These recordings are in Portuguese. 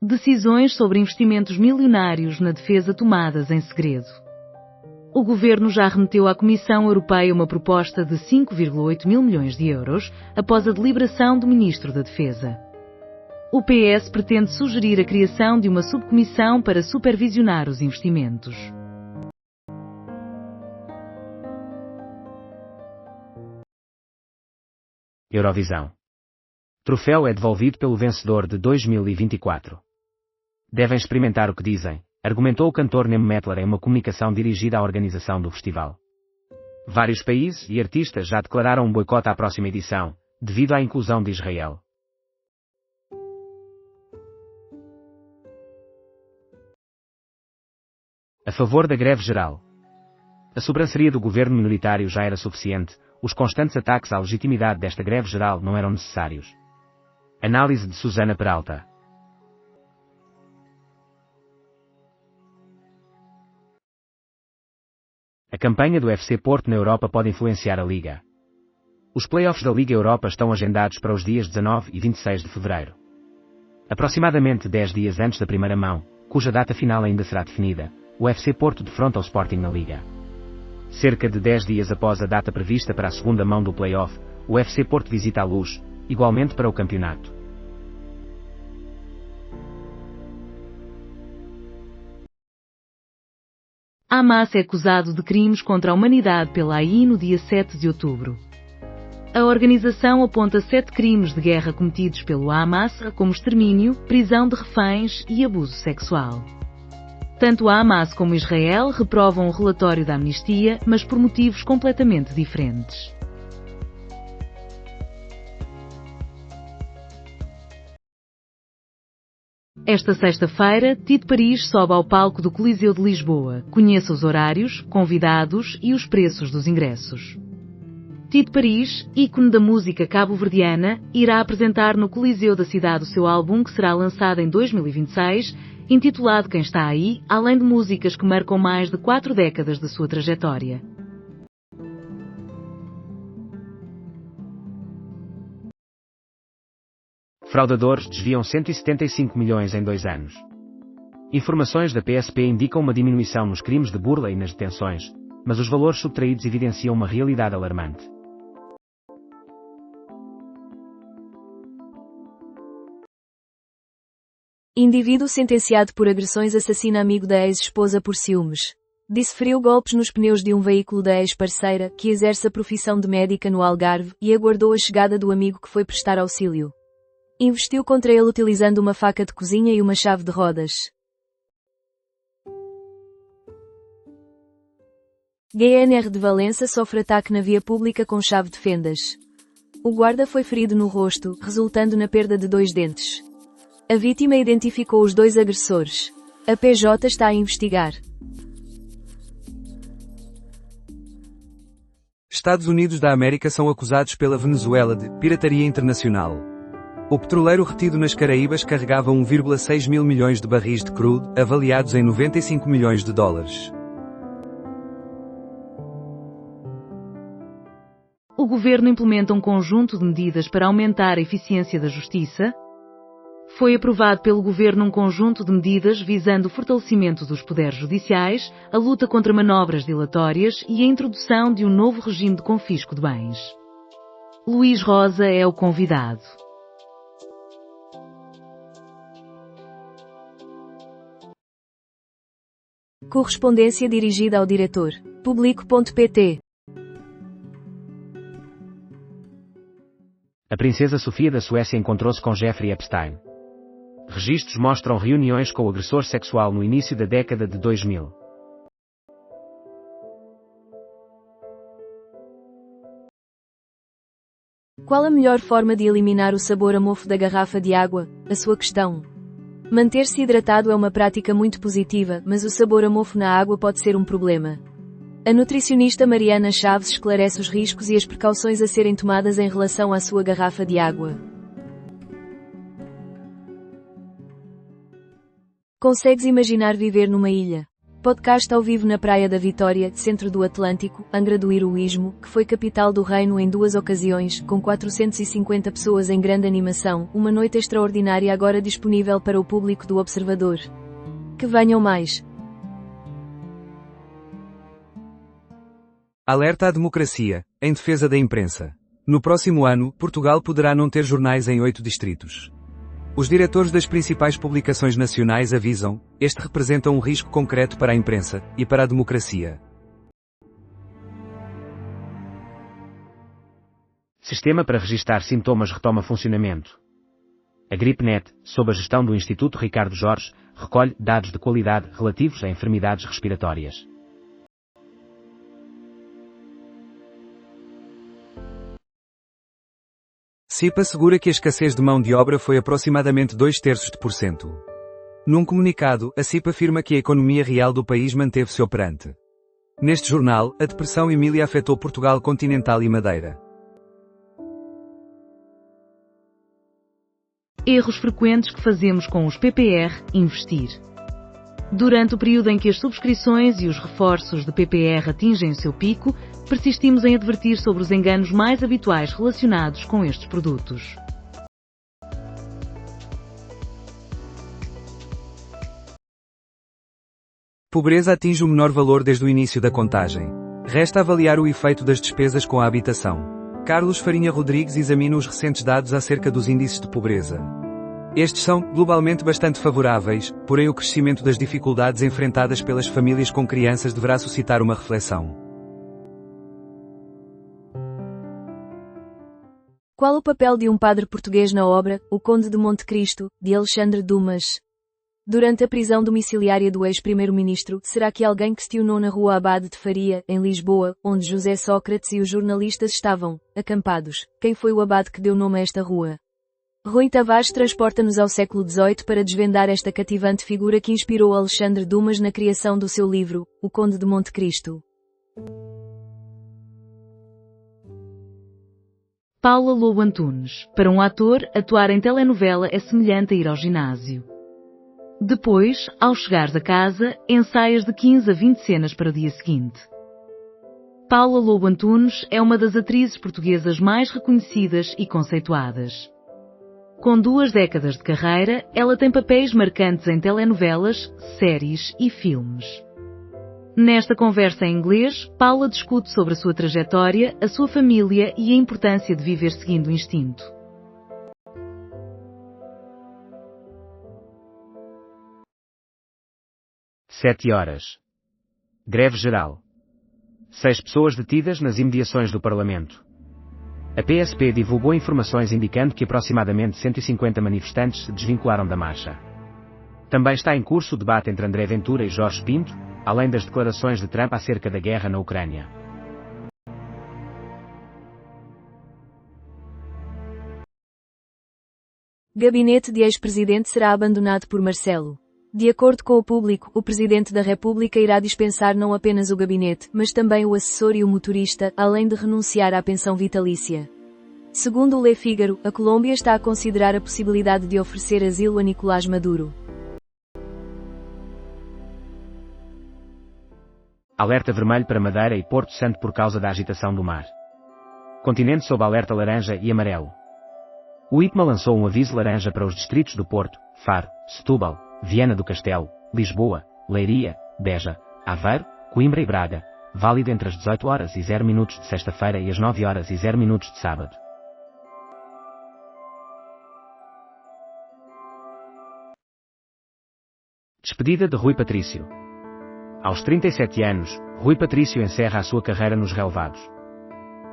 Decisões sobre investimentos milionários na defesa tomadas em segredo. O governo já remeteu à Comissão Europeia uma proposta de 5,8 mil milhões de euros, após a deliberação do Ministro da Defesa. O PS pretende sugerir a criação de uma subcomissão para supervisionar os investimentos. Eurovisão. Troféu é devolvido pelo vencedor de 2024. Devem experimentar o que dizem, argumentou o cantor Nemo Mettler em uma comunicação dirigida à organização do festival. Vários países e artistas já declararam um boicote à próxima edição, devido à inclusão de Israel. A favor da greve geral. A sobranceria do governo minoritário já era suficiente, os constantes ataques à legitimidade desta greve geral não eram necessários. Análise de Susana Peralta. A campanha do FC Porto na Europa pode influenciar a Liga. Os play-offs da Liga Europa estão agendados para os dias 19 e 26 de fevereiro. Aproximadamente 10 dias antes da primeira mão, cuja data final ainda será definida, o FC Porto defronta o Sporting na Liga. Cerca de 10 dias após a data prevista para a segunda mão do play-off, o FC Porto visita a Luz, igualmente para o campeonato. Hamas é acusado de crimes contra a humanidade pela AI no dia 7 de outubro. A organização aponta 7 crimes de guerra cometidos pelo Hamas, como extermínio, prisão de reféns e abuso sexual. Tanto a Hamas como Israel reprovam o relatório da Amnistia, mas por motivos completamente diferentes. Esta sexta-feira, Tito Paris sobe ao palco do Coliseu de Lisboa. Conheça os horários, convidados e os preços dos ingressos. Tito Paris, ícone da música cabo-verdiana, irá apresentar no Coliseu da cidade o seu álbum que será lançado em 2026, intitulado Quem Está Aí, além de músicas que marcam mais de 4 décadas da sua trajetória. Fraudadores desviam 175 milhões em 2 anos. Informações da PSP indicam uma diminuição nos crimes de burla e nas detenções, mas os valores subtraídos evidenciam uma realidade alarmante. Indivíduo sentenciado por agressões assassina amigo da ex-esposa por ciúmes. Desferiu golpes nos pneus de um veículo da ex-parceira, que exerce a profissão de médica no Algarve, e aguardou a chegada do amigo que foi prestar auxílio. Investiu contra ele utilizando uma faca de cozinha e uma chave de rodas. GNR de Valença sofre ataque na via pública com chave de fendas. O guarda foi ferido no rosto, resultando na perda de 2 dentes. A vítima identificou os 2 agressores. A PJ está a investigar. Estados Unidos da América são acusados pela Venezuela de pirataria internacional. O petroleiro retido nas Caraíbas carregava 1,6 mil milhões de barris de crude, avaliados em 95 milhões de dólares. O governo implementa um conjunto de medidas para aumentar a eficiência da justiça. Foi aprovado pelo governo um conjunto de medidas visando o fortalecimento dos poderes judiciais, a luta contra manobras dilatórias e a introdução de um novo regime de confisco de bens. Luís Rosa é o convidado. Correspondência dirigida ao diretor. Publico.pt. A princesa Sofia da Suécia encontrou-se com Jeffrey Epstein. Registros mostram reuniões com o agressor sexual no início da década de 2000. Qual a melhor forma de eliminar o sabor a mofo da garrafa de água? A sua questão. Manter-se hidratado é uma prática muito positiva, mas o sabor a mofo na água pode ser um problema. A nutricionista Mariana Chaves esclarece os riscos e as precauções a serem tomadas em relação à sua garrafa de água. Consegues imaginar viver numa ilha? Podcast ao vivo na Praia da Vitória, centro do Atlântico, Angra do Heroísmo, que foi capital do reino em 2 ocasiões, com 450 pessoas em grande animação, uma noite extraordinária agora disponível para o público do Observador. Que venham mais! Alerta à democracia, em defesa da imprensa. No próximo ano, Portugal poderá não ter jornais em 8 distritos. Os diretores das principais publicações nacionais avisam, este representa um risco concreto para a imprensa, e para a democracia. Sistema para registar sintomas retoma funcionamento. A GripeNet, sob a gestão do Instituto Ricardo Jorge, recolhe dados de qualidade relativos a enfermidades respiratórias. CIP assegura que a escassez de mão de obra foi aproximadamente 0,2%. Num comunicado, a CIP afirma que a economia real do país manteve-se operante. Neste jornal, a depressão Emília afetou Portugal continental e Madeira. Erros frequentes que fazemos com os PPR investir. Durante o período em que as subscrições e os reforços de PPR atingem o seu pico, persistimos em advertir sobre os enganos mais habituais relacionados com estes produtos. Pobreza atinge o menor valor desde o início da contagem. Resta avaliar o efeito das despesas com a habitação. Carlos Farinha Rodrigues examina os recentes dados acerca dos índices de pobreza. Estes são, globalmente, bastante favoráveis, porém o crescimento das dificuldades enfrentadas pelas famílias com crianças deverá suscitar uma reflexão. Qual o papel de um padre português na obra O Conde de Monte Cristo, de Alexandre Dumas? Durante a prisão domiciliária do ex-primeiro-ministro, será que alguém questionou na rua Abade de Faria, em Lisboa, onde José Sócrates e os jornalistas estavam acampados? Quem foi o abade que deu nome a esta rua? Rui Tavares transporta-nos ao século XVIII para desvendar esta cativante figura que inspirou Alexandre Dumas na criação do seu livro, O Conde de Monte Cristo. Paula Lobo Antunes. Para um ator, atuar em telenovela é semelhante a ir ao ginásio. Depois, ao chegares a casa, ensaias de 15 a 20 cenas para o dia seguinte. Paula Lobo Antunes é uma das atrizes portuguesas mais reconhecidas e conceituadas. Com 2 décadas de carreira, ela tem papéis marcantes em telenovelas, séries e filmes. Nesta conversa em inglês, Paula discute sobre a sua trajetória, a sua família e a importância de viver seguindo o instinto. Sete horas. Greve geral. 6 pessoas detidas nas imediações do Parlamento. A PSP divulgou informações indicando que aproximadamente 150 manifestantes se desvincularam da marcha. Também está em curso o debate entre André Ventura e Jorge Pinto, além das declarações de Trump acerca da guerra na Ucrânia. Gabinete de ex-presidente será abandonado por Marcelo. De acordo com o Público, o Presidente da República irá dispensar não apenas o gabinete, mas também o assessor e o motorista, além de renunciar à pensão vitalícia. Segundo o Le Figaro, a Colômbia está a considerar a possibilidade de oferecer asilo a Nicolás Maduro. Alerta vermelho para Madeira e Porto Santo por causa da agitação do mar. Continente sob alerta laranja e amarelo. O IPMA lançou um aviso laranja para os distritos do Porto, Faro, Setúbal, Viana do Castelo, Lisboa, Leiria, Beja, Aveiro, Coimbra e Braga, válido entre as 18 horas e 0 minutos de sexta-feira e as 9 horas e 0 minutos de sábado. Despedida de Rui Patrício. Aos 37 anos, Rui Patrício encerra a sua carreira nos relevados.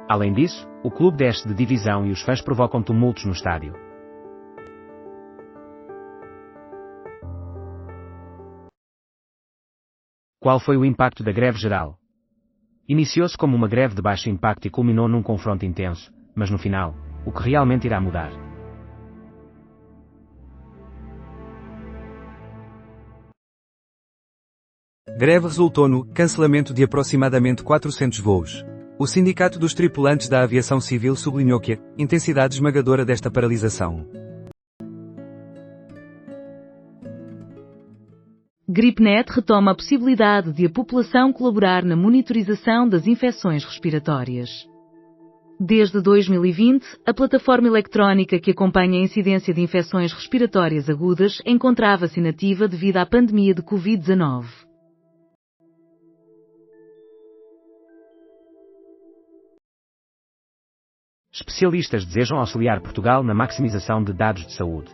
Além disso, o clube desce de divisão e os fãs provocam tumultos no estádio. Qual foi o impacto da greve geral? Iniciou-se como uma greve de baixo impacto e culminou num confronto intenso, mas no final, o que realmente irá mudar? Greve resultou no cancelamento de aproximadamente 400 voos. O Sindicato dos Tripulantes da Aviação Civil sublinhou que a intensidade esmagadora desta paralisação GripeNet retoma a possibilidade de a população colaborar na monitorização das infecções respiratórias. Desde 2020, a plataforma eletrónica que acompanha a incidência de infecções respiratórias agudas encontrava-se inativa devido à pandemia de Covid-19. Especialistas desejam auxiliar Portugal na maximização de dados de saúde.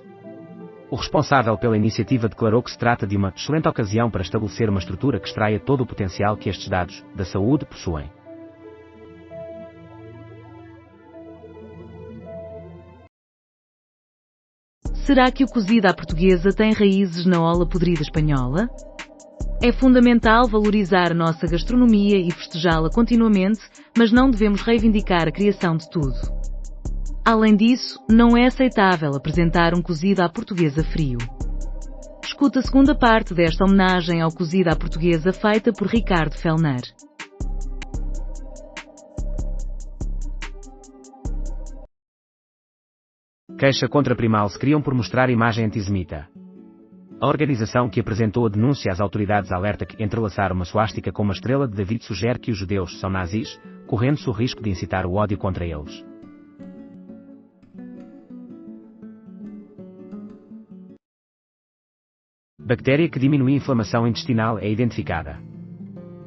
O responsável pela iniciativa declarou que se trata de uma excelente ocasião para estabelecer uma estrutura que extraia todo o potencial que estes dados da saúde possuem. Será que o cozido à portuguesa tem raízes na ola podrida espanhola? É fundamental valorizar a nossa gastronomia e festejá-la continuamente, mas não devemos reivindicar a criação de tudo. Além disso, não é aceitável apresentar um cozido à portuguesa frio. Escuta a segunda parte desta homenagem ao cozido à portuguesa feita por Ricardo Fellner. Queixa contra Primal se criam por mostrar imagem antissemita. A organização que apresentou a denúncia às autoridades alerta que entrelaçar uma suástica com uma estrela de David sugere que os judeus são nazis, correndo-se o risco de incitar o ódio contra eles. Bactéria que diminui a inflamação intestinal é identificada.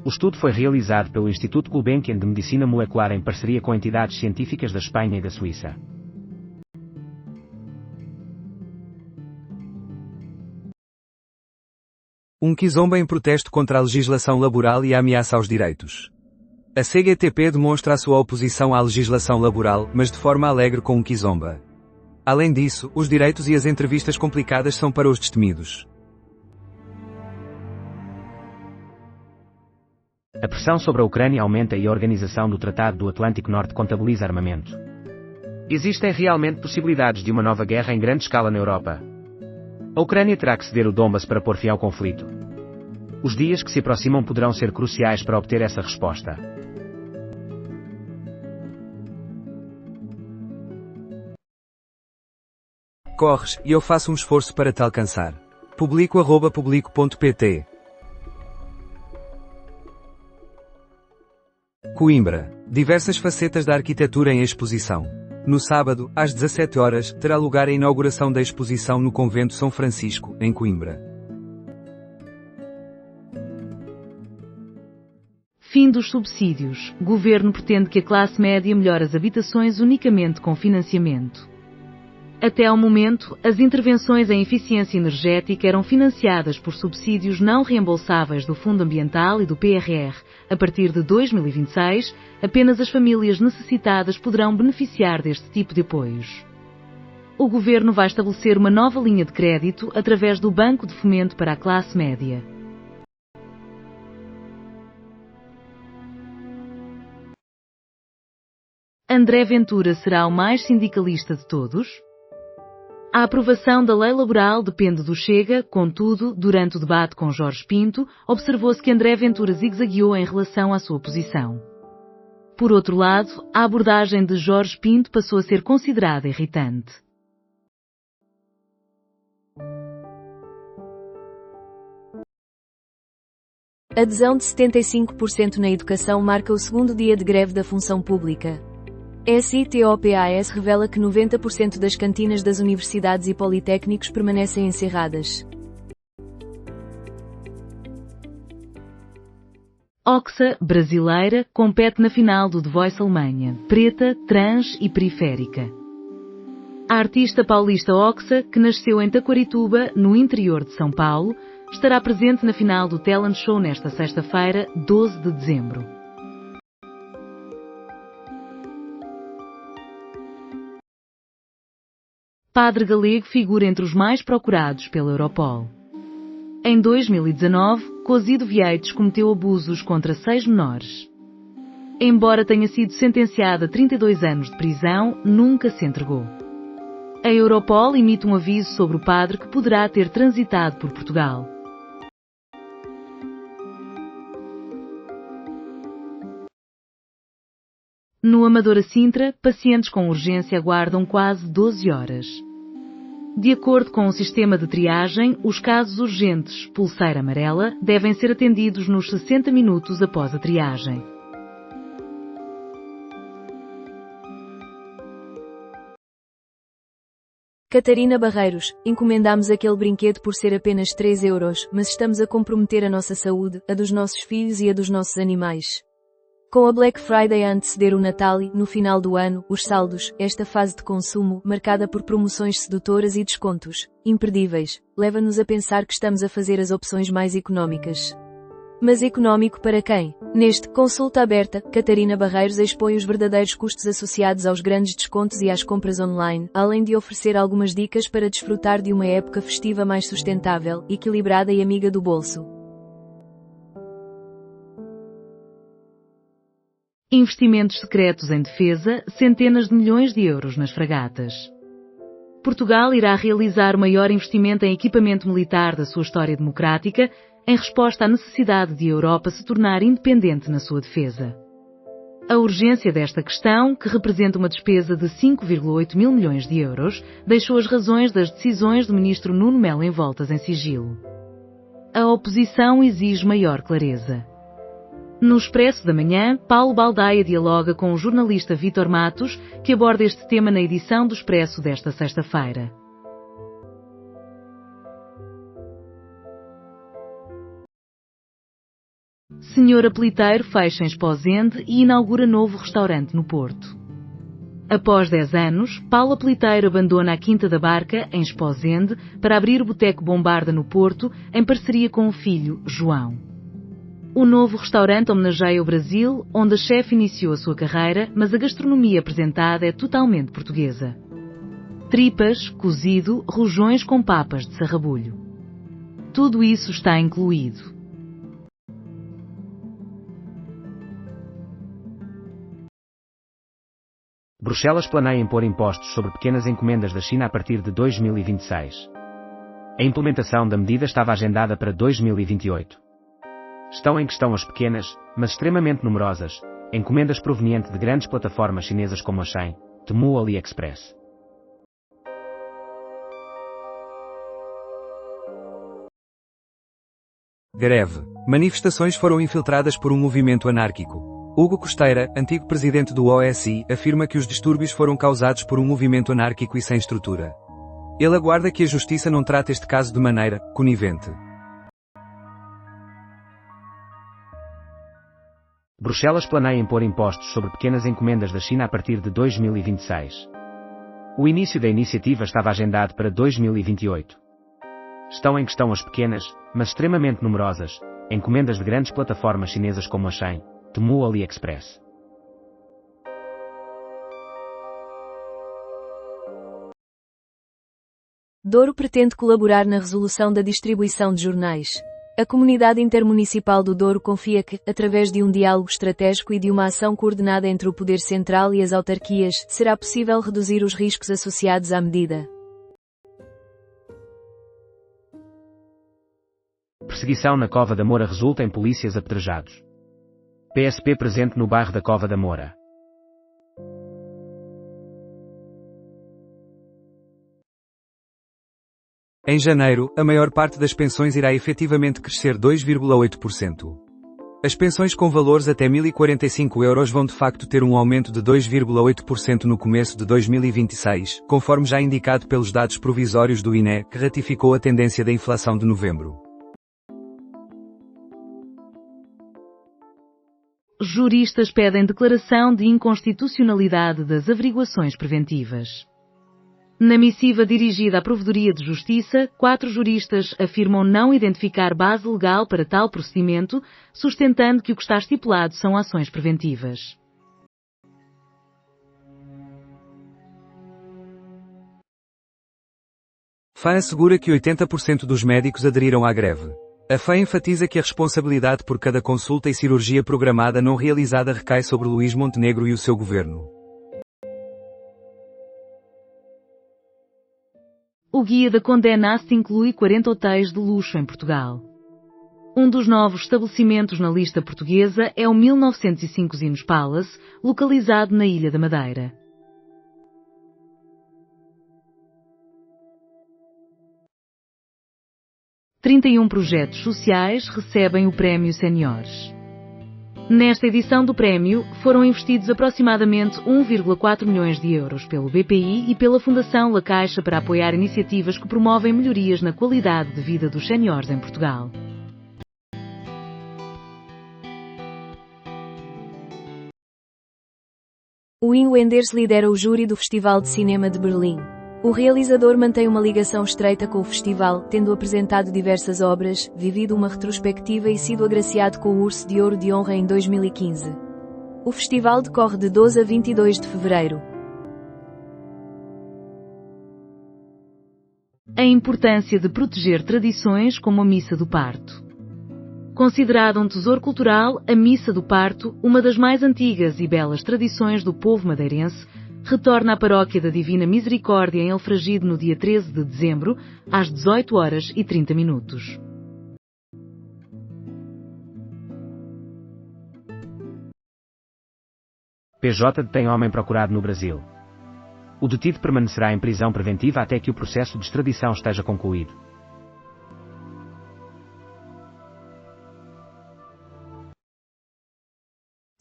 O estudo foi realizado pelo Instituto Gulbenkian de Medicina Molecular em parceria com entidades científicas da Espanha e da Suíça. Um quizomba em protesto contra a legislação laboral e a ameaça aos direitos. A CGTP demonstra a sua oposição à legislação laboral, mas de forma alegre com um quizomba. Além disso, os direitos e as entrevistas complicadas são para os destemidos. A pressão sobre a Ucrânia aumenta e a Organização do Tratado do Atlântico Norte contabiliza armamento. Existem realmente possibilidades de uma nova guerra em grande escala na Europa. A Ucrânia terá que ceder o Donbas para pôr fim ao conflito. Os dias que se aproximam poderão ser cruciais para obter essa resposta. Corres, e eu faço um esforço para te alcançar. Publico@publico.pt. Coimbra. Diversas facetas da arquitetura em exposição. No sábado, às 17 horas, terá lugar a inauguração da exposição no Convento São Francisco, em Coimbra. Fim dos subsídios. Governo pretende que a classe média melhore as habitações unicamente com financiamento. Até ao momento, as intervenções em eficiência energética eram financiadas por subsídios não reembolsáveis do Fundo Ambiental e do PRR. A partir de 2026, apenas as famílias necessitadas poderão beneficiar deste tipo de apoios. O Governo vai estabelecer uma nova linha de crédito através do Banco de Fomento para a classe média. André Ventura será o mais sindicalista de todos? A aprovação da lei laboral depende do Chega, contudo, durante o debate com Jorge Pinto, observou-se que André Ventura zigue-zagueou em relação à sua posição. Por outro lado, a abordagem de Jorge Pinto passou a ser considerada irritante. Adesão de 75% na educação marca o segundo dia de greve da função pública. SITOPAS revela que 90% das cantinas das universidades e politécnicos permanecem encerradas. Oxa, brasileira, compete na final do The Voice Alemanha, preta, trans e periférica. A artista paulista Oxa, que nasceu em Taquarituba, no interior de São Paulo, estará presente na final do Talent Show nesta sexta-feira, 12 de dezembro. Padre galego figura entre os mais procurados pela Europol. Em 2019, Cosido Vieites cometeu abusos contra 6 menores. Embora tenha sido sentenciado a 32 anos de prisão, nunca se entregou. A Europol emite um aviso sobre o padre que poderá ter transitado por Portugal. No Amadora Sintra, pacientes com urgência aguardam quase 12 horas. De acordo com o sistema de triagem, os casos urgentes pulseira amarela devem ser atendidos nos 60 minutos após a triagem. Catarina Barreiros, encomendamos aquele brinquedo por ser apenas 3 euros, mas estamos a comprometer a nossa saúde, a dos nossos filhos e a dos nossos animais. Com a Black Friday a anteceder o Natal e, no final do ano, os saldos, esta fase de consumo, marcada por promoções sedutoras e descontos imperdíveis, leva-nos a pensar que estamos a fazer as opções mais económicas. Mas económico para quem? Neste Consulta Aberta, Catarina Barreiros expõe os verdadeiros custos associados aos grandes descontos e às compras online, além de oferecer algumas dicas para desfrutar de uma época festiva mais sustentável, equilibrada e amiga do bolso. Investimentos secretos em defesa, centenas de milhões de euros nas fragatas. Portugal irá realizar o maior investimento em equipamento militar da sua história democrática, em resposta à necessidade de a Europa se tornar independente na sua defesa. A urgência desta questão, que representa uma despesa de 5,8 mil milhões de euros, deixou as razões das decisões do ministro Nuno Melo envoltas em sigilo. A oposição exige maior clareza. No Expresso da Manhã, Paulo Baldaia dialoga com o jornalista Vítor Matos, que aborda este tema na edição do Expresso desta sexta-feira. Senhor Apeliteiro fecha em Esposende e inaugura novo restaurante no Porto. Após 10 anos, Paulo Apeliteiro abandona a Quinta da Barca, em Esposende, para abrir o Boteco Bombarda no Porto, em parceria com o filho, João. O novo restaurante homenageia o Brasil, onde a chefe iniciou a sua carreira, mas a gastronomia apresentada é totalmente portuguesa. Tripas, cozido, rojões com papas de sarrabulho. Tudo isso está incluído. Bruxelas planeia impor impostos sobre pequenas encomendas da China a partir de 2026. A implementação da medida estava agendada para 2028. Estão em questão as pequenas, mas extremamente numerosas, encomendas provenientes de grandes plataformas chinesas como a Shein, Temu ou AliExpress. Greve. Manifestações foram infiltradas por um movimento anárquico. Hugo Costeira, antigo presidente do OSI, afirma que os distúrbios foram causados por um movimento anárquico e sem estrutura. Ele aguarda que a justiça não trate este caso de maneira conivente. Bruxelas planeia impor impostos sobre pequenas encomendas da China a partir de 2026. O início da iniciativa estava agendado para 2028. Estão em questão as pequenas, mas extremamente numerosas, encomendas de grandes plataformas chinesas como a Shein, Temu ou AliExpress. Douro pretende colaborar na resolução da distribuição de jornais. A comunidade intermunicipal do Douro confia que, através de um diálogo estratégico e de uma ação coordenada entre o poder central e as autarquias, será possível reduzir os riscos associados à medida. Perseguição na Cova da Moura resulta em polícias apedrejados. PSP presente no bairro da Cova da Moura. Em janeiro, a maior parte das pensões irá efetivamente crescer 2,8%. As pensões com valores até 1.045 euros vão de facto ter um aumento de 2,8% no começo de 2026, conforme já indicado pelos dados provisórios do INE, que ratificou a tendência da inflação de novembro. Juristas pedem declaração de inconstitucionalidade das averiguações preventivas. Na missiva dirigida à Provedoria de Justiça, 4 juristas afirmam não identificar base legal para tal procedimento, sustentando que o que está estipulado são ações preventivas. FA assegura que 80% dos médicos aderiram à greve. A FA enfatiza que a responsabilidade por cada consulta e cirurgia programada não realizada recai sobre Luís Montenegro e o seu governo. O guia da Condé Nast inclui 40 hotéis de luxo em Portugal. Um dos novos estabelecimentos na lista portuguesa é o 1905 Zinos Palace, localizado na Ilha da Madeira. 31 projetos sociais recebem o Prémio Séniores. Nesta edição do prémio, foram investidos aproximadamente 1,4 milhões de euros pelo BPI e pela Fundação La Caixa para apoiar iniciativas que promovem melhorias na qualidade de vida dos séniores em Portugal. O Wim Wenders lidera o júri do Festival de Cinema de Berlim. O realizador mantém uma ligação estreita com o festival, tendo apresentado diversas obras, vivido uma retrospectiva e sido agraciado com o Urso de Ouro de Honra em 2015. O festival decorre de 12 a 22 de fevereiro. A importância de proteger tradições como a Missa do Parto. Considerada um tesouro cultural, a Missa do Parto, uma das mais antigas e belas tradições do povo madeirense, retorna à Paróquia da Divina Misericórdia em Alfragide no dia 13 de dezembro, às 18h30. PJ detém homem procurado no Brasil. O detido permanecerá em prisão preventiva até que o processo de extradição esteja concluído.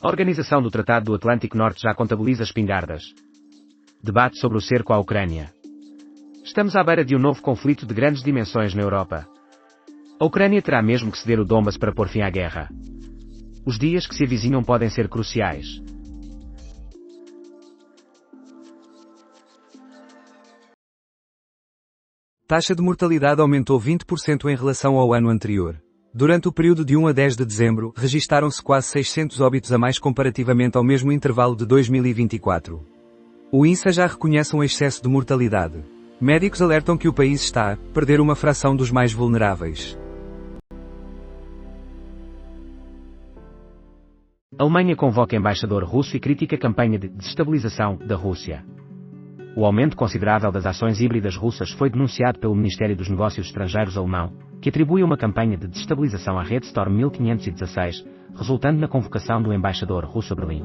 A Organização do Tratado do Atlântico Norte já contabiliza espingardas. Debate sobre o cerco à Ucrânia. Estamos à beira de um novo conflito de grandes dimensões na Europa. A Ucrânia terá mesmo que ceder o Donbas para pôr fim à guerra. Os dias que se avizinham podem ser cruciais. Taxa de mortalidade aumentou 20% em relação ao ano anterior. Durante o período de 1 a 10 de dezembro, registaram-se quase 600 óbitos a mais comparativamente ao mesmo intervalo de 2024. O INSA já reconhece um excesso de mortalidade. Médicos alertam que o país está a perder uma fração dos mais vulneráveis. A Alemanha convoca embaixador russo e critica a campanha de desestabilização da Rússia. O aumento considerável das ações híbridas russas foi denunciado pelo Ministério dos Negócios Estrangeiros alemão, que atribui uma campanha de desestabilização à rede Storm 1516, resultando na convocação do embaixador russo a Berlim.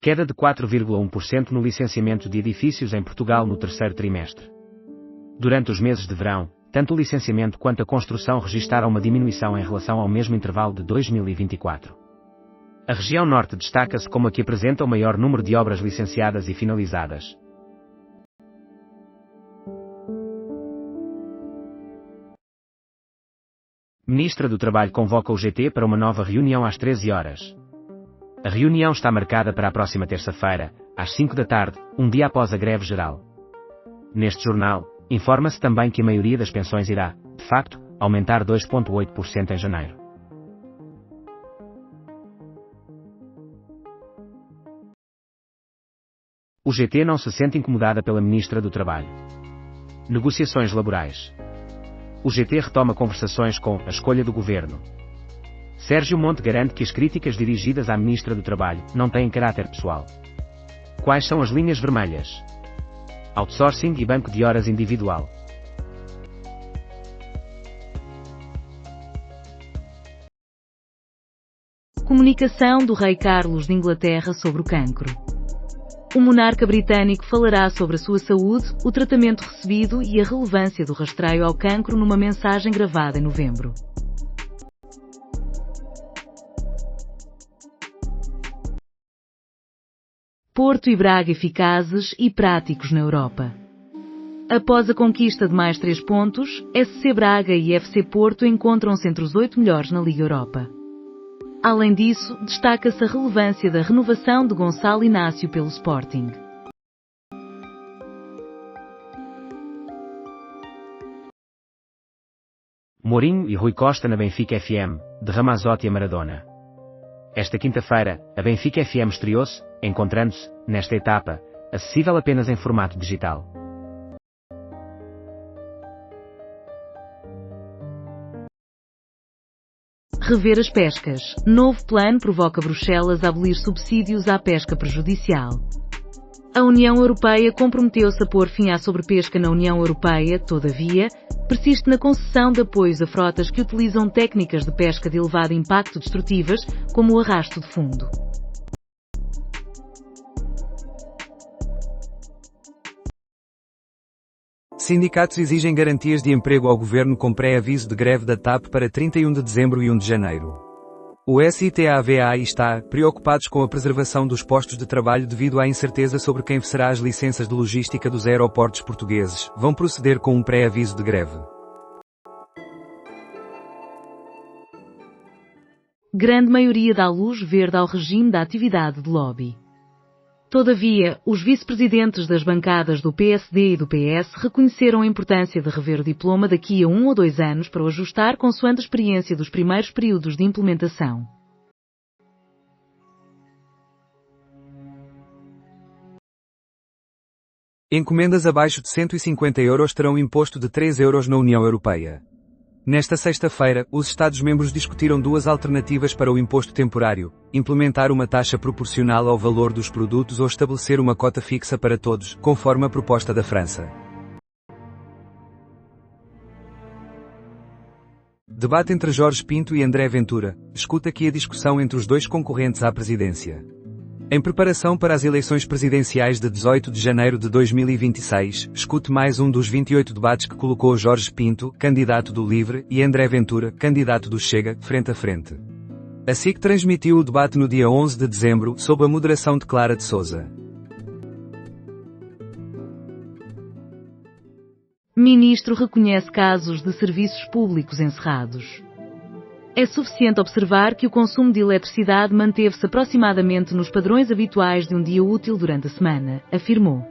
Queda de 4,1% no licenciamento de edifícios em Portugal no terceiro trimestre. Durante os meses de verão, tanto o licenciamento quanto a construção registaram uma diminuição em relação ao mesmo intervalo de 2024. A região norte destaca-se como a que apresenta o maior número de obras licenciadas e finalizadas. Ministra do Trabalho convoca o GT para uma nova reunião às 13 horas. A reunião está marcada para a próxima terça-feira, às 5 da tarde, um dia após a greve geral. Neste jornal, informa-se também que a maioria das pensões irá, de facto, aumentar 2,8% em janeiro. O GT não se sente incomodada pela Ministra do Trabalho. Negociações laborais. O GT retoma conversações com a escolha do Governo. Sérgio Monte garante que as críticas dirigidas à Ministra do Trabalho não têm caráter pessoal. Quais são as linhas vermelhas? Outsourcing e banco de horas individual. Comunicação do Rei Carlos de Inglaterra sobre o cancro. O monarca britânico falará sobre a sua saúde, o tratamento recebido e a relevância do rastreio ao cancro numa mensagem gravada em novembro. Porto e Braga eficazes e práticos na Europa. Após a conquista de mais 3 pontos, SC Braga e FC Porto encontram-se entre os 8 melhores na Liga Europa. Além disso, destaca-se a relevância da renovação de Gonçalo Inácio pelo Sporting. Mourinho e Rui Costa na Benfica FM, de Ramazotti a Maradona. Esta quinta-feira, a Benfica FM estreou-se, encontrando-se, nesta etapa, acessível apenas em formato digital. Rever as pescas. Novo plano provoca Bruxelas a abolir subsídios à pesca prejudicial. A União Europeia comprometeu-se a pôr fim à sobrepesca na União Europeia, todavia, persiste na concessão de apoios a frotas que utilizam técnicas de pesca de elevado impacto destrutivas, como o arrasto de fundo. Sindicatos exigem garantias de emprego ao governo com pré-aviso de greve da TAP para 31 de dezembro e 1 de janeiro. O SITAVA está preocupados com a preservação dos postos de trabalho devido à incerteza sobre quem será as licenças de logística dos aeroportos portugueses. Vão proceder com um pré-aviso de greve. Grande maioria dá luz verde ao regime da atividade de lobby. Todavia, os vice-presidentes das bancadas do PSD e do PS reconheceram a importância de rever o diploma daqui a 1 ou 2 anos para o ajustar consoante a experiência dos primeiros períodos de implementação. Encomendas abaixo de 150 € terão imposto de 3 € na União Europeia. Nesta sexta-feira, os Estados-membros discutiram duas alternativas para o imposto temporário: implementar uma taxa proporcional ao valor dos produtos ou estabelecer uma cota fixa para todos, conforme a proposta da França. Debate entre Jorge Pinto e André Ventura. Escuta aqui a discussão entre os dois concorrentes à presidência. Em preparação para as eleições presidenciais de 18 de janeiro de 2026, escute mais um dos 28 debates que colocou Jorge Pinto, candidato do LIVRE, e André Ventura, candidato do Chega, frente a frente. A SIC transmitiu o debate no dia 11 de dezembro, sob a moderação de Clara de Sousa. Ministro reconhece casos de serviços públicos encerrados. É suficiente observar que o consumo de eletricidade manteve-se aproximadamente nos padrões habituais de um dia útil durante a semana, afirmou.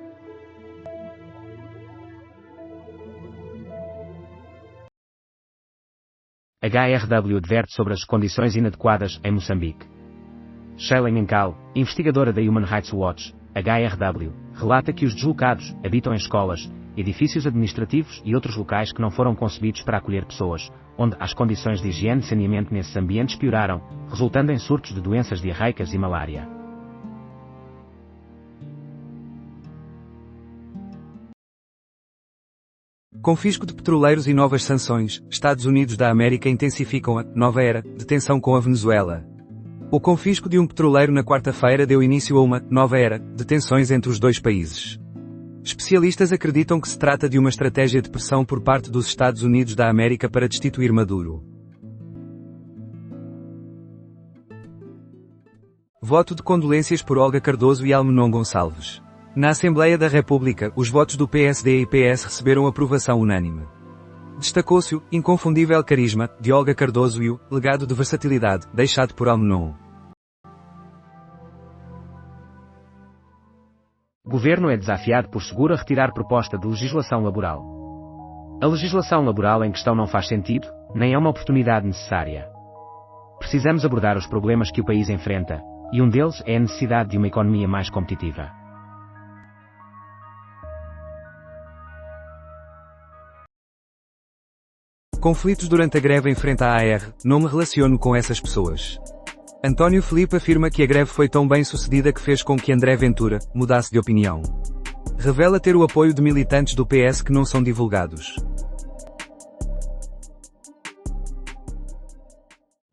HRW adverte sobre as condições inadequadas em Moçambique. Sheila Nhankal, investigadora da Human Rights Watch, HRW, relata que os deslocados habitam em escolas, edifícios administrativos e outros locais que não foram concebidos para acolher pessoas, onde as condições de higiene e saneamento nesses ambientes pioraram, resultando em surtos de doenças diarreicas e malária. Confisco de petroleiros e novas sanções. Estados Unidos da América intensificam a nova era de tensão com a Venezuela. O confisco de um petroleiro na quarta-feira deu início a uma nova era de tensões entre os dois países. Especialistas acreditam que se trata de uma estratégia de pressão por parte dos Estados Unidos da América para destituir Maduro. Voto de condolências por Olga Cardoso e Almenon Gonçalves. Na Assembleia da República, os votos do PSD e PS receberam aprovação unânime. Destacou-se o inconfundível carisma de Olga Cardoso e o legado de versatilidade deixado por Almenon. Governo é desafiado por Seguro a retirar proposta de legislação laboral. A legislação laboral em questão não faz sentido, nem é uma oportunidade necessária. Precisamos abordar os problemas que o país enfrenta, e um deles é a necessidade de uma economia mais competitiva. Conflitos durante a greve em frente à AR, não me relaciono com essas pessoas. António Filipe afirma que a greve foi tão bem sucedida que fez com que André Ventura mudasse de opinião. Revela ter o apoio de militantes do PS que não são divulgados.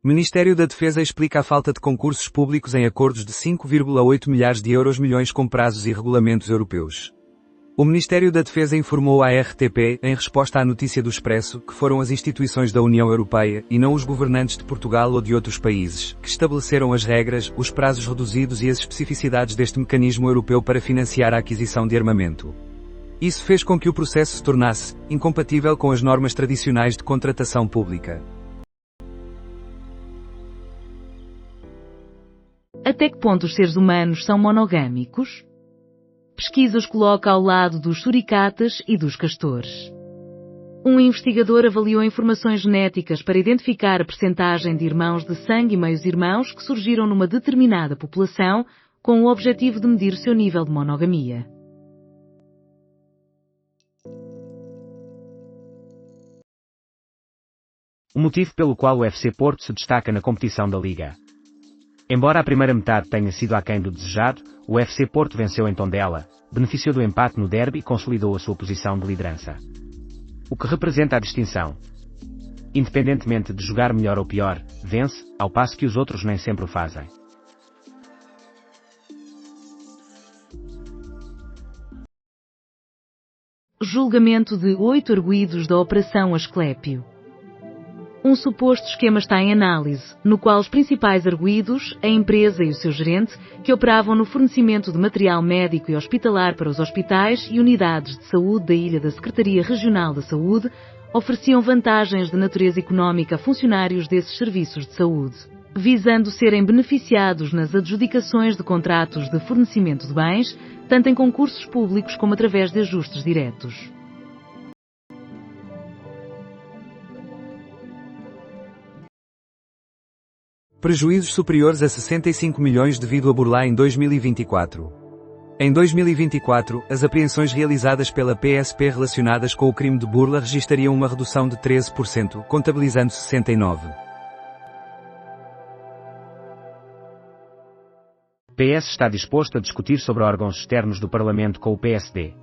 Ministério da Defesa explica a falta de concursos públicos em acordos de 5,8 milhares de euros com prazos e regulamentos europeus. O Ministério da Defesa informou à RTP, em resposta à notícia do Expresso, que foram as instituições da União Europeia, e não os governantes de Portugal ou de outros países, que estabeleceram as regras, os prazos reduzidos e as especificidades deste mecanismo europeu para financiar a aquisição de armamento. Isso fez com que o processo se tornasse incompatível com as normas tradicionais de contratação pública. Até que ponto os seres humanos são monogâmicos? Pesquisa os coloca ao lado dos suricatas e dos castores. Um investigador avaliou informações genéticas para identificar a percentagem de irmãos de sangue e meios-irmãos que surgiram numa determinada população, com o objetivo de medir o seu nível de monogamia. O motivo pelo qual o FC Porto se destaca na competição da Liga. Embora a primeira metade tenha sido aquém do desejado, o FC Porto venceu em Tondela, beneficiou do empate no derby e consolidou a sua posição de liderança. O que representa a distinção. Independentemente de jogar melhor ou pior, vence, ao passo que os outros nem sempre o fazem. julgamento de 8 arguidos da Operação Asclépio. Um suposto esquema está em análise, no qual os principais arguidos, a empresa e o seu gerente, que operavam no fornecimento de material médico e hospitalar para os hospitais e unidades de saúde da ilha da Secretaria Regional da Saúde, ofereciam vantagens de natureza económica a funcionários desses serviços de saúde, visando serem beneficiados nas adjudicações de contratos de fornecimento de bens, tanto em concursos públicos como através de ajustes diretos. Prejuízos superiores a 65 milhões devido a burla em 2024. Em 2024, as apreensões realizadas pela PSP relacionadas com o crime de burla registrariam uma redução de 13%, contabilizando 69. PS está disposto a discutir sobre órgãos externos do Parlamento com o PSD.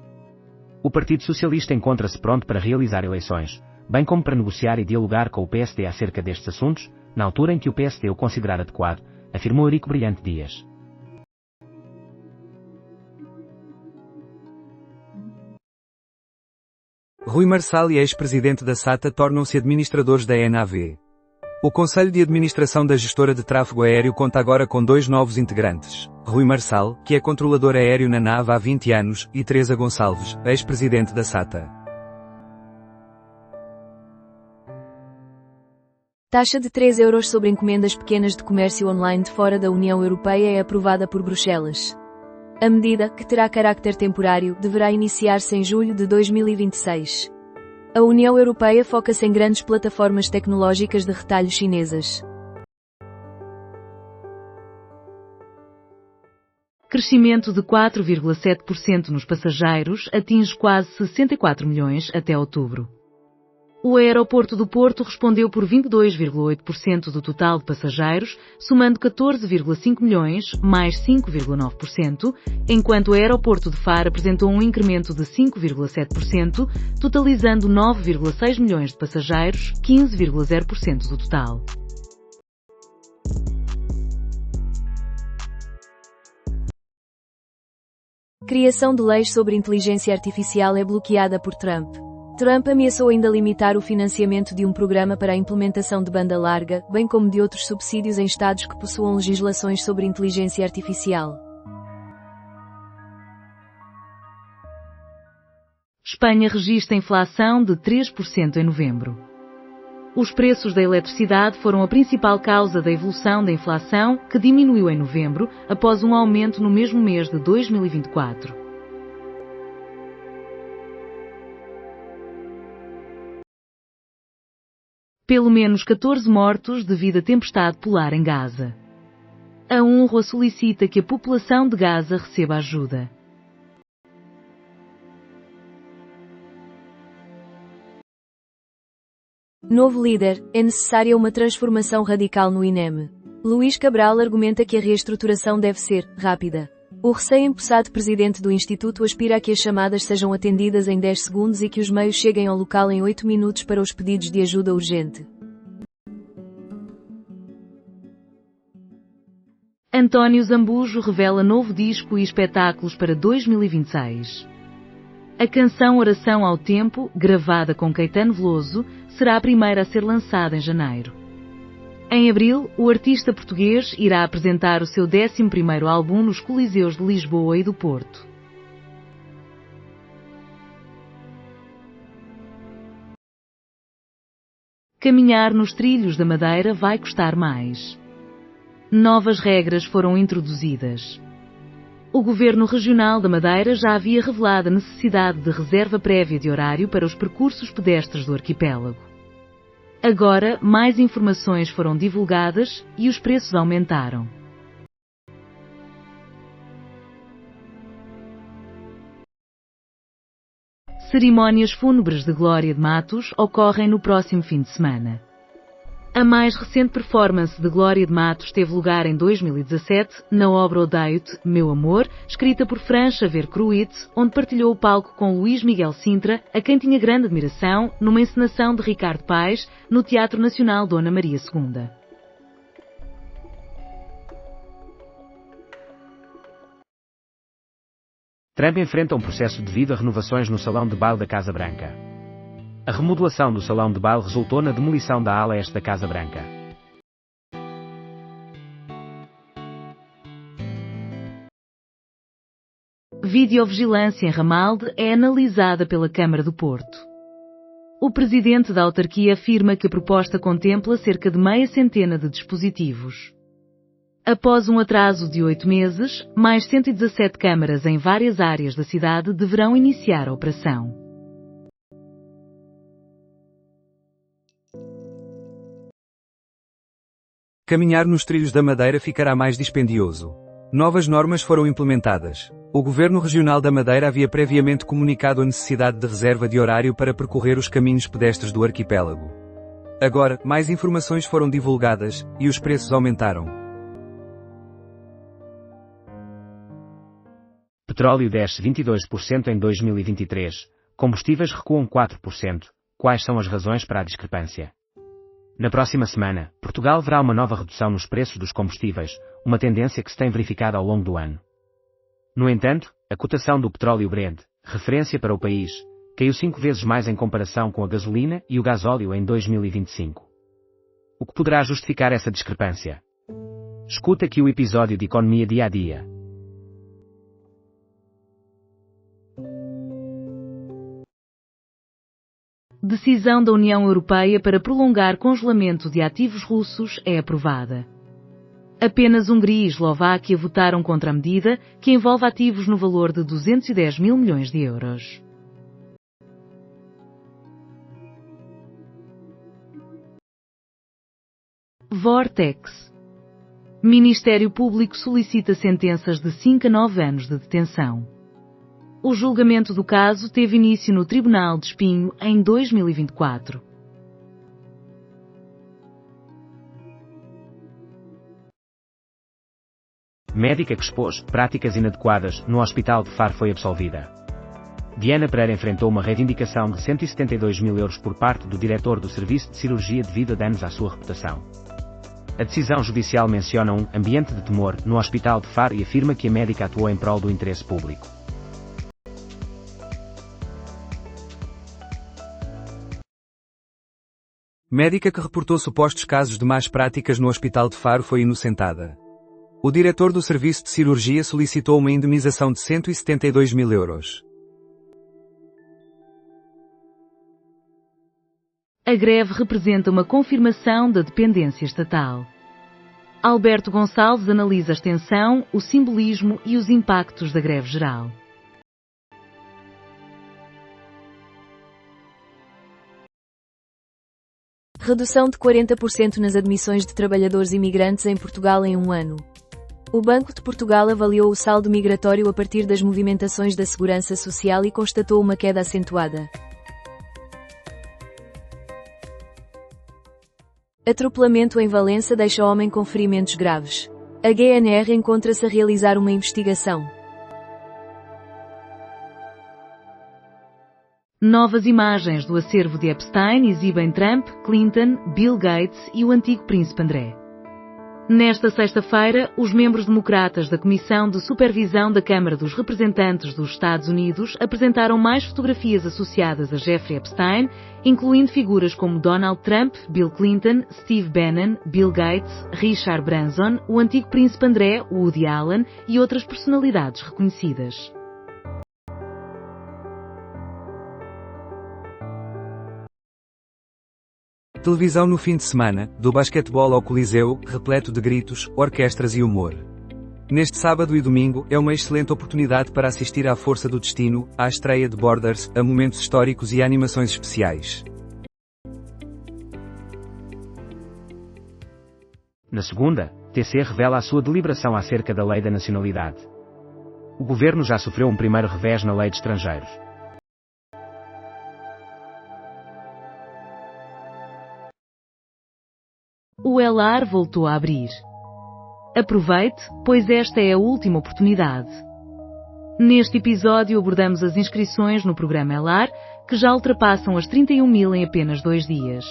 O Partido Socialista encontra-se pronto para realizar eleições, bem como para negociar e dialogar com o PSD acerca destes assuntos, na altura em que o PSD o considerar adequado, afirmou Eurico Brilhante Dias. Rui Marçal e ex-presidente da SATA tornam-se administradores da NAV. O Conselho de Administração da Gestora de Tráfego Aéreo conta agora com 2 novos integrantes. Rui Marçal, que é controlador aéreo na NAV há 20 anos, e Teresa Gonçalves, ex-presidente da SATA. Taxa de 3 euros sobre encomendas pequenas de comércio online de fora da União Europeia é aprovada por Bruxelas. A medida, que terá carácter temporário, deverá iniciar-se em julho de 2026. A União Europeia foca-se em grandes plataformas tecnológicas de retalho chinesas. Crescimento de 4,7% nos passageiros atinge quase 64 milhões até outubro. O aeroporto do Porto respondeu por 22,8% do total de passageiros, somando 14,5 milhões, mais 5,9%, enquanto o aeroporto de Faro apresentou um incremento de 5,7%, totalizando 9,6 milhões de passageiros, 15,0% do total. Criação de leis sobre inteligência artificial é bloqueada por Trump. Trump ameaçou ainda limitar o financiamento de um programa para a implementação de banda larga, bem como de outros subsídios em estados que possuam legislações sobre inteligência artificial. Espanha registra inflação de 3% em novembro. Os preços da eletricidade foram a principal causa da evolução da inflação, que diminuiu em novembro, após um aumento no mesmo mês de 2024. Pelo menos 14 mortos devido à tempestade polar em Gaza. A UNRWA solicita que a população de Gaza receba ajuda. Novo líder, é necessária uma transformação radical no INEM. Luís Cabral argumenta que a reestruturação deve ser rápida. O recém-empossado presidente do Instituto aspira a que as chamadas sejam atendidas em 10 segundos e que os meios cheguem ao local em 8 minutos para os pedidos de ajuda urgente. António Zambujo revela novo disco e espetáculos para 2026. A canção Oração ao Tempo, gravada com Caetano Veloso, será a primeira a ser lançada em janeiro. Em abril, o artista português irá apresentar o seu 11º álbum nos Coliseus de Lisboa e do Porto. Caminhar nos trilhos da Madeira vai custar mais. Novas regras foram introduzidas. O Governo Regional da Madeira já havia revelado a necessidade de reserva prévia de horário para os percursos pedestres do arquipélago. Agora, mais informações foram divulgadas e os preços aumentaram. Cerimónias fúnebres de Glória de Matos ocorrem no próximo fim de semana. A mais recente performance de Glória de Matos teve lugar em 2017, na obra Odeio-te, Meu Amor, escrita por Fran Xavier Cruit, onde partilhou o palco com Luís Miguel Sintra, a quem tinha grande admiração, numa encenação de Ricardo Paes, no Teatro Nacional Dona Maria II. Trump enfrenta um processo devido a renovações no salão de baile da Casa Branca. A remodelação do salão de baile resultou na demolição da ala este da Casa Branca. Videovigilância em Ramalde é analisada pela Câmara do Porto. O presidente da autarquia afirma que a proposta contempla cerca de meia centena de dispositivos. Após um atraso de 8 meses, mais 117 câmaras em várias áreas da cidade deverão iniciar a operação. Caminhar nos trilhos da Madeira ficará mais dispendioso. Novas normas foram implementadas. O Governo Regional da Madeira havia previamente comunicado a necessidade de reserva de horário para percorrer os caminhos pedestres do arquipélago. Agora, mais informações foram divulgadas, e os preços aumentaram. Petróleo desce 22% em 2023, combustíveis recuam 4%. Quais são as razões para a discrepância? Na próxima semana, Portugal verá uma nova redução nos preços dos combustíveis, uma tendência que se tem verificado ao longo do ano. No entanto, a cotação do petróleo Brent, referência para o país, caiu 5 vezes mais em comparação com a gasolina e o gasóleo em 2025. O que poderá justificar essa discrepância? Escuta aqui o episódio de Economia Dia a Dia. Decisão da União Europeia para prolongar congelamento de ativos russos é aprovada. Apenas Hungria e Eslováquia votaram contra a medida, que envolve ativos no valor de 210 mil milhões de euros. Vortex. Ministério Público solicita sentenças de 5 a 9 anos de detenção. O julgamento do caso teve início no Tribunal de Espinho em 2024. Médica que expôs práticas inadequadas no Hospital de Faro foi absolvida. Diana Pereira enfrentou uma reivindicação de 172 mil euros por parte do diretor do Serviço de Cirurgia devido a danos à sua reputação. A decisão judicial menciona um ambiente de temor no Hospital de Faro e afirma que a médica atuou em prol do interesse público. Médica que reportou supostos casos de más práticas no Hospital de Faro foi inocentada. O diretor do Serviço de Cirurgia solicitou uma indemnização de 172 mil euros. A greve representa uma confirmação da dependência estatal. Alberto Gonçalves analisa a extensão, o simbolismo e os impactos da greve geral. Redução de 40% nas admissões de trabalhadores imigrantes em Portugal em um ano. O Banco de Portugal avaliou o saldo migratório a partir das movimentações da Segurança Social e constatou uma queda acentuada. Atropelamento em Valença deixa homem com ferimentos graves. A GNR encontra-se a realizar uma investigação. Novas imagens do acervo de Epstein exibem Trump, Clinton, Bill Gates e o antigo príncipe André. Nesta sexta-feira, os membros democratas da Comissão de Supervisão da Câmara dos Representantes dos Estados Unidos apresentaram mais fotografias associadas a Jeffrey Epstein, incluindo figuras como Donald Trump, Bill Clinton, Steve Bannon, Bill Gates, Richard Branson, o antigo príncipe André, Woody Allen e outras personalidades reconhecidas. Televisão no fim de semana, do basquetebol ao Coliseu, repleto de gritos, orquestras e humor. Neste sábado e domingo, é uma excelente oportunidade para assistir à Força do Destino, à estreia de Borders, a momentos históricos e a animações especiais. Na segunda, TC revela a sua deliberação acerca da Lei da Nacionalidade. O governo já sofreu um primeiro revés na Lei de Estrangeiros. O ELAR voltou a abrir. Aproveite, pois esta é a última oportunidade. Neste episódio abordamos as inscrições no programa ELAR, que já ultrapassam as 31 mil em apenas 2 dias.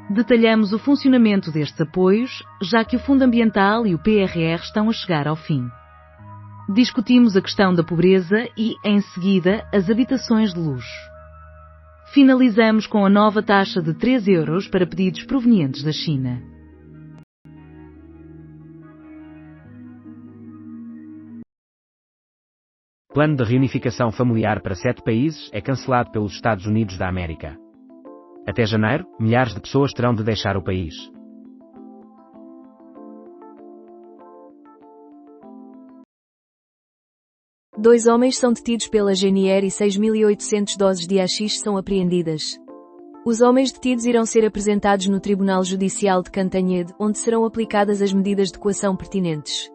Detalhamos o funcionamento destes apoios, já que o Fundo Ambiental e o PRR estão a chegar ao fim. Discutimos a questão da pobreza e, em seguida, as habitações de luxo. Finalizamos com a nova taxa de 3 euros para pedidos provenientes da China. Plano de reunificação familiar para 7 países é cancelado pelos Estados Unidos da América. Até janeiro, milhares de pessoas terão de deixar o país. Dois homens são detidos pela GNR e 6.800 doses de haxixe são apreendidas. Os homens detidos irão ser apresentados no Tribunal Judicial de Cantanhede, onde serão aplicadas as medidas de coação pertinentes.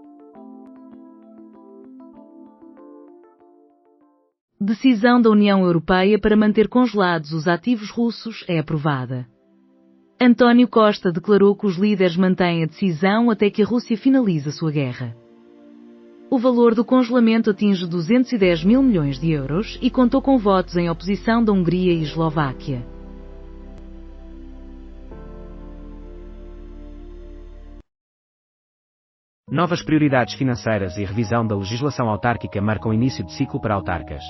Decisão da União Europeia para manter congelados os ativos russos é aprovada. António Costa declarou que os líderes mantêm a decisão até que a Rússia finalize a sua guerra. O valor do congelamento atinge 210 mil milhões de euros e contou com votos em oposição da Hungria e Eslováquia. Novas prioridades financeiras e revisão da legislação autárquica marcam início de ciclo para autarcas.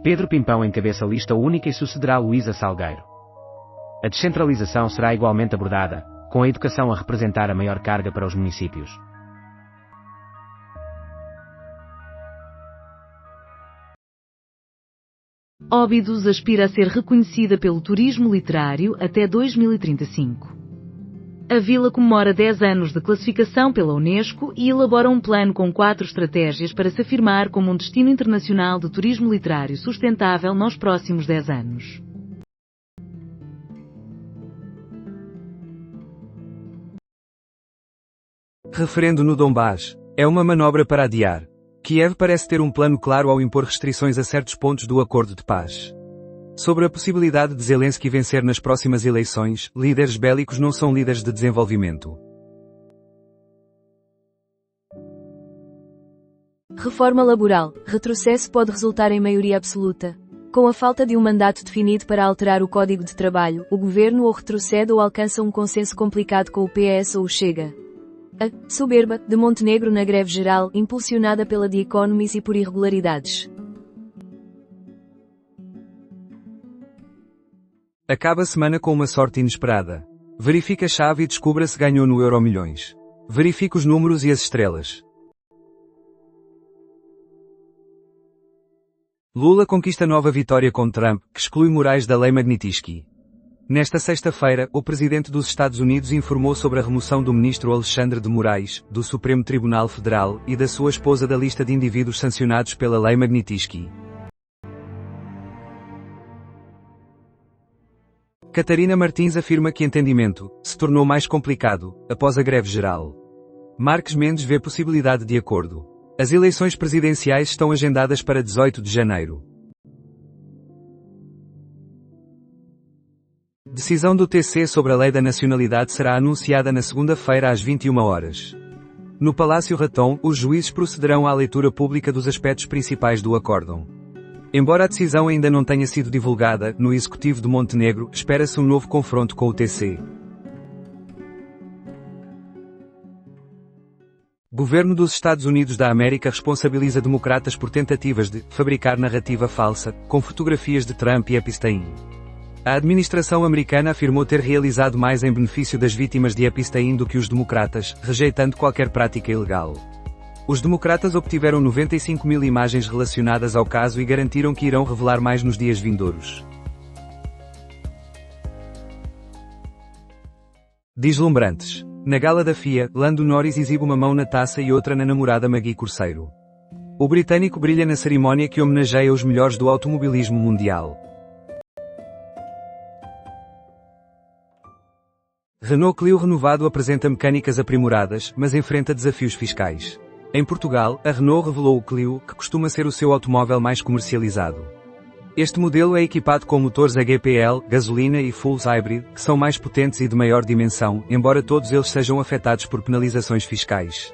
Pedro Pimpão encabeça lista única e sucederá Luísa Salgueiro. A descentralização será igualmente abordada, com a educação a representar a maior carga para os municípios. Óbidos aspira a ser reconhecida pelo turismo literário até 2035. A vila comemora 10 anos de classificação pela Unesco e elabora um plano com 4 estratégias para se afirmar como um destino internacional de turismo literário sustentável nos próximos 10 anos. Referendo no Donbás. É uma manobra para adiar. Kiev parece ter um plano claro ao impor restrições a certos pontos do acordo de paz. Sobre a possibilidade de Zelensky vencer nas próximas eleições, líderes bélicos não são líderes de desenvolvimento. Reforma laboral. Retrocesso pode resultar em maioria absoluta. Com a falta de um mandato definido para alterar o Código de Trabalho, o governo ou retrocede ou alcança um consenso complicado com o PS ou o Chega. A soberba de Montenegro na greve geral, impulsionada pela The Economist e por irregularidades. Acaba a semana com uma sorte inesperada. Verifique a chave e descubra se ganhou no Euromilhões. Verifique os números e as estrelas. Lula conquista nova vitória com Trump, que exclui Moraes da Lei Magnitsky. Nesta sexta-feira, o presidente dos Estados Unidos informou sobre a remoção do ministro Alexandre de Moraes, do Supremo Tribunal Federal, e da sua esposa da lista de indivíduos sancionados pela Lei Magnitsky. Catarina Martins afirma que entendimento se tornou mais complicado após a greve geral. Marques Mendes vê possibilidade de acordo. As eleições presidenciais estão agendadas para 18 de janeiro. Decisão do TC sobre a lei da nacionalidade será anunciada na segunda-feira às 21 horas. No Palácio Raton, os juízes procederão à leitura pública dos aspectos principais do acórdão. Embora a decisão ainda não tenha sido divulgada, no Executivo de Montenegro, espera-se um novo confronto com o TC. Governo dos Estados Unidos da América responsabiliza democratas por tentativas de fabricar narrativa falsa, com fotografias de Trump e Epstein. A administração americana afirmou ter realizado mais em benefício das vítimas de Epstein do que os democratas, rejeitando qualquer prática ilegal. Os democratas obtiveram 95 mil imagens relacionadas ao caso e garantiram que irão revelar mais nos dias vindouros. Deslumbrantes. Na gala da FIA, Lando Norris exibe uma mão na taça e outra na namorada Maggie Corseiro. O britânico brilha na cerimónia que homenageia os melhores do automobilismo mundial. Renault Clio renovado apresenta mecânicas aprimoradas, mas enfrenta desafios fiscais. Em Portugal, a Renault revelou o Clio, que costuma ser o seu automóvel mais comercializado. Este modelo é equipado com motores HPL, gasolina e full hybrid, que são mais potentes e de maior dimensão, embora todos eles sejam afetados por penalizações fiscais.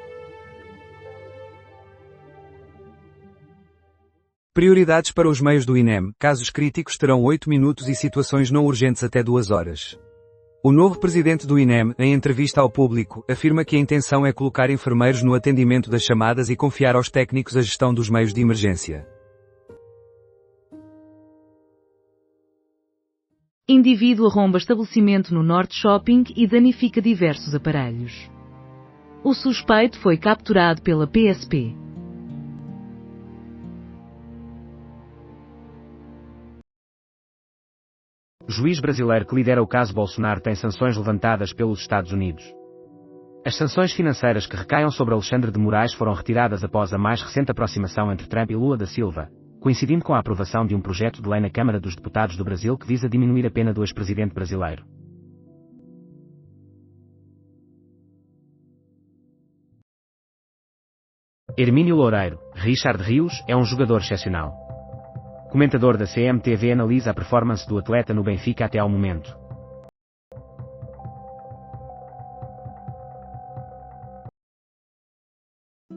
Prioridades para os meios do INEM. Casos críticos terão 8 minutos e situações não urgentes até 2 horas. O novo presidente do INEM, em entrevista ao público, afirma que a intenção é colocar enfermeiros no atendimento das chamadas e confiar aos técnicos a gestão dos meios de emergência. Indivíduo arromba estabelecimento no Norte Shopping e danifica diversos aparelhos. O suspeito foi capturado pela PSP. O juiz brasileiro que lidera o caso Bolsonaro tem sanções levantadas pelos Estados Unidos. As sanções financeiras que recaiam sobre Alexandre de Moraes foram retiradas após a mais recente aproximação entre Trump e Lula da Silva, coincidindo com a aprovação de um projeto de lei na Câmara dos Deputados do Brasil que visa diminuir a pena do ex-presidente brasileiro. Hermínio Loureiro, Richard Rios, é um jogador excepcional. O comentador da CMTV analisa a performance do atleta no Benfica até ao momento.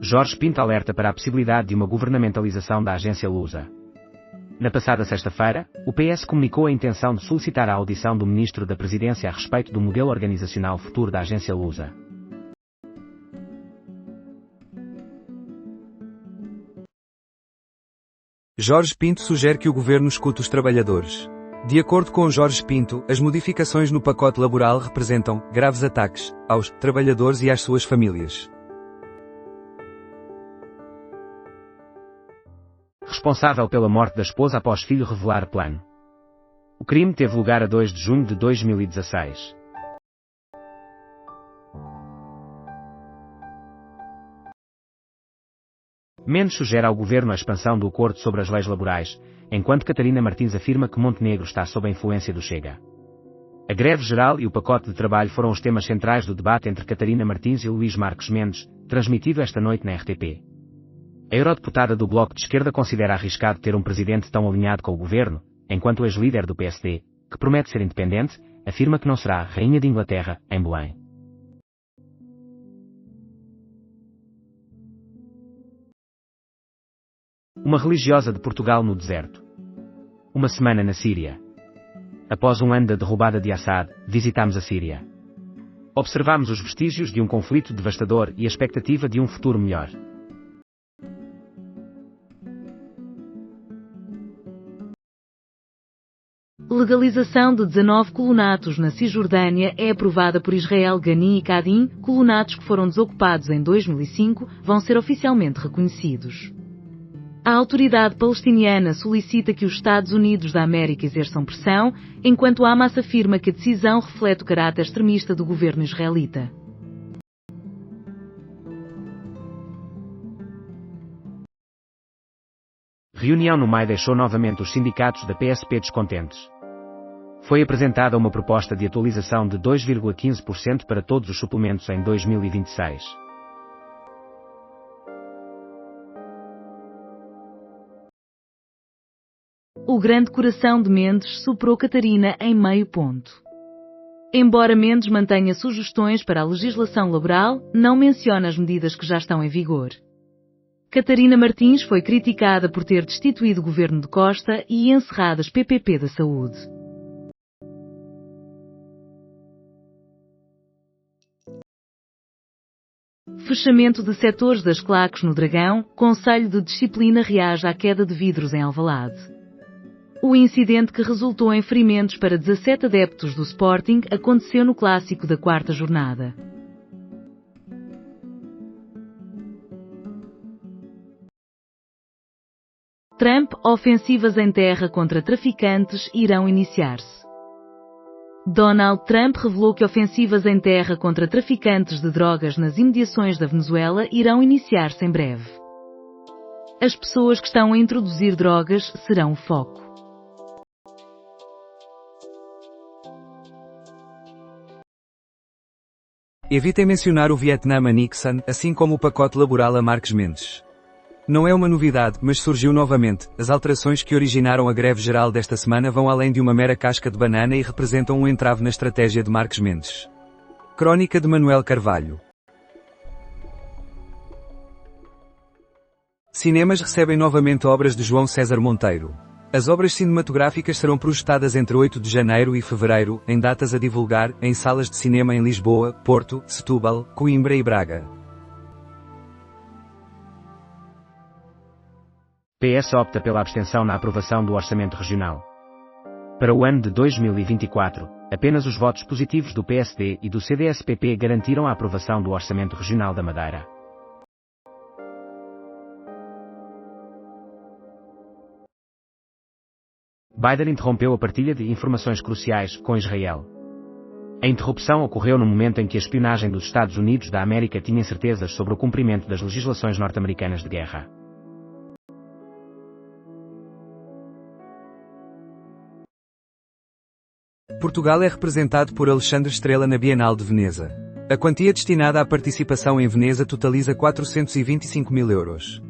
Jorge Pinto alerta para a possibilidade de uma governamentalização da agência Lusa. Na passada sexta-feira, o PS comunicou a intenção de solicitar a audição do Ministro da Presidência a respeito do modelo organizacional futuro da agência Lusa. Jorge Pinto sugere que o governo escute os trabalhadores. De acordo com Jorge Pinto, as modificações no pacote laboral representam graves ataques aos trabalhadores e às suas famílias. Responsável pela morte da esposa após filho revelar plano. O crime teve lugar a 2 de junho de 2016. Mendes sugere ao governo a expansão do acordo sobre as leis laborais, enquanto Catarina Martins afirma que Montenegro está sob a influência do Chega. A greve geral e o pacote de trabalho foram os temas centrais do debate entre Catarina Martins e Luís Marques Mendes, transmitido esta noite na RTP. A eurodeputada do Bloco de Esquerda considera arriscado ter um presidente tão alinhado com o governo, enquanto o ex-líder do PSD, que promete ser independente, afirma que não será Rainha de Inglaterra em Belém. Uma religiosa de Portugal no deserto. Uma semana na Síria. Após um ano da derrubada de Assad, visitámos a Síria. Observámos os vestígios de um conflito devastador e a expectativa de um futuro melhor. Legalização de 19 colonatos na Cisjordânia é aprovada por Israel. Gani e Kadin, colonatos que foram desocupados em 2005, vão ser oficialmente reconhecidos. A autoridade palestiniana solicita que os Estados Unidos da América exerçam pressão, enquanto Hamas afirma que a decisão reflete o caráter extremista do governo israelita. Reunião no MAI deixou novamente os sindicatos da PSP descontentes. Foi apresentada uma proposta de atualização de 2,15% para todos os suplementos em 2026. O grande coração de Mendes superou Catarina em meio ponto. Embora Mendes mantenha sugestões para a legislação laboral, não menciona as medidas que já estão em vigor. Catarina Martins foi criticada por ter destituído o governo de Costa e encerrado as PPP da saúde. Fechamento de setores das claques no Dragão, Conselho de Disciplina reage à queda de vidros em Alvalade. O incidente que resultou em ferimentos para 17 adeptos do Sporting aconteceu no clássico da quarta jornada. Trump, ofensivas em terra contra traficantes irão iniciar-se. Donald Trump revelou que ofensivas em terra contra traficantes de drogas nas imediações da Venezuela irão iniciar-se em breve. As pessoas que estão a introduzir drogas serão o foco. Evitem mencionar o Vietnã a Nixon, assim como o pacote laboral a Marques Mendes. Não é uma novidade, mas surgiu novamente. As alterações que originaram a greve geral desta semana vão além de uma mera casca de banana e representam um entrave na estratégia de Marques Mendes. Crónica de Manuel Carvalho. Cinemas recebem novamente obras de João César Monteiro. As obras cinematográficas serão projetadas entre 8 de janeiro e fevereiro, em datas a divulgar, em salas de cinema em Lisboa, Porto, Setúbal, Coimbra e Braga. PS opta pela abstenção na aprovação do Orçamento Regional. Para o ano de 2024, apenas os votos positivos do PSD e do CDS-PP garantiram a aprovação do Orçamento Regional da Madeira. Biden interrompeu a partilha de informações cruciais com Israel. A interrupção ocorreu no momento em que a espionagem dos Estados Unidos da América tinha incertezas sobre o cumprimento das legislações norte-americanas de guerra. Portugal é representado por Alexandre Estrela na Bienal de Veneza. A quantia destinada à participação em Veneza totaliza 425 mil euros.